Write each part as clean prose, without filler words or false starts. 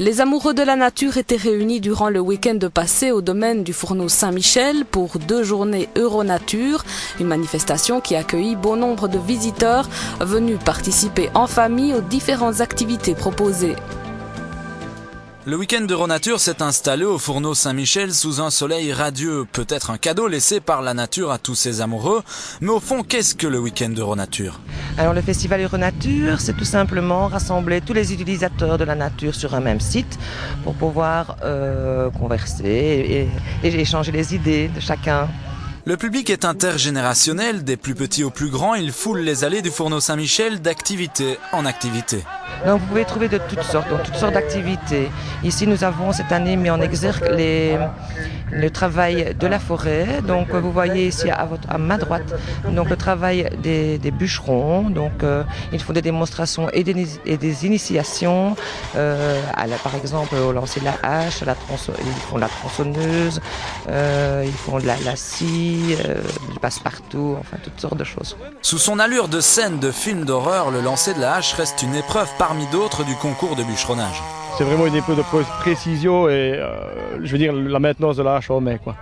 Les amoureux de la nature étaient réunis durant le week-end passé au domaine du Fourneau Saint-Michel pour 2 journées Euronature, une manifestation qui accueillit bon nombre de visiteurs venus participer en famille aux différentes activités proposées. Le week-end d'Euronature s'est installé au Fourneau Saint-Michel sous un soleil radieux, peut-être un cadeau laissé par la nature à tous ses amoureux. Mais au fond, qu'est-ce que le week-end d'Euronature ? Alors le festival Euronature, c'est tout simplement rassembler tous les utilisateurs de la nature sur un même site pour pouvoir converser et échanger les idées de chacun. Le public est intergénérationnel, des plus petits aux plus grands, il foule les allées du Fourneau Saint-Michel d'activité en activité. Donc vous pouvez trouver de toutes sortes d'activités. Ici nous avons cette année mis en exergue le travail de la forêt. Donc vous voyez ici à ma droite donc le travail des bûcherons. Donc ils font des démonstrations et des initiations. Par exemple au lancer de la hache, ils font de la tronçonneuse, ils font de la scie, du passe-partout, enfin toutes sortes de choses. Sous son allure de scène de film d'horreur, le lancer de la hache reste une épreuve parmi d'autres du concours de bûcheronnage. C'est vraiment une épreuve de précision et je veux dire la maintenance de la hache en main, quoi.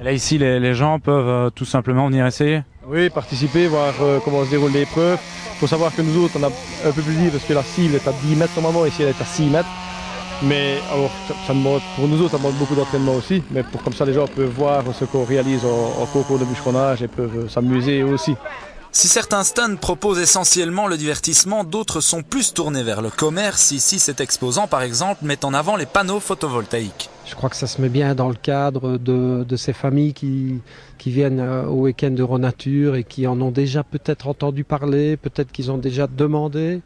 Et là ici les gens peuvent tout simplement venir essayer? Oui, participer, voir comment se déroule l'épreuve. Il faut savoir que nous autres on a un peu plus libre parce que la cible est à 10 mètres normalement, ici elle est à 6 mètres. Mais alors, pour nous autres ça demande beaucoup d'entraînement aussi, mais comme ça les gens peuvent voir ce qu'on réalise en concours de bûcheronnage et peuvent s'amuser aussi. Si certains stands proposent essentiellement le divertissement, d'autres sont plus tournés vers le commerce. Ici, cet exposant, par exemple, met en avant les panneaux photovoltaïques. Je crois que ça se met bien dans le cadre de ces familles qui viennent au week-end d'Euronature et qui en ont déjà peut-être entendu parler, peut-être qu'ils ont déjà demandé.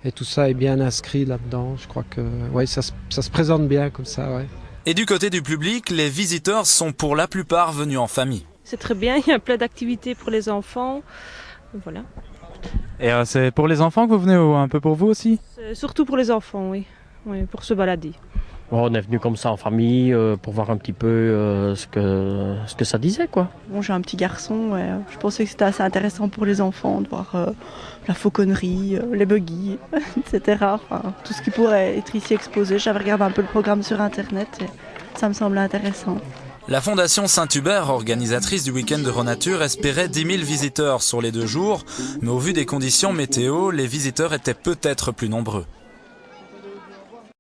Et tout ça est bien inscrit là-dedans. Je crois que ouais, ça se présente bien comme ça. Ouais. Et du côté du public, les visiteurs sont pour la plupart venus en famille. C'est très bien, il y a plein d'activités pour les enfants. Voilà. Et c'est pour les enfants que vous venez ou un peu pour vous aussi? C'est surtout pour les enfants, oui, pour se balader. Bon, on est venu comme ça en famille pour voir un petit peu ce que ça disait, quoi. Bon, j'ai un petit garçon, je pensais que c'était assez intéressant pour les enfants de voir la fauconnerie, les buggy, etc. Enfin, tout ce qui pourrait être ici exposé. J'avais regardé un peu le programme sur internet et ça me semblait intéressant. La Fondation Saint-Hubert, organisatrice du week-end d'Euronature, espérait 10 000 visiteurs sur les 2 jours, mais au vu des conditions météo, les visiteurs étaient peut-être plus nombreux.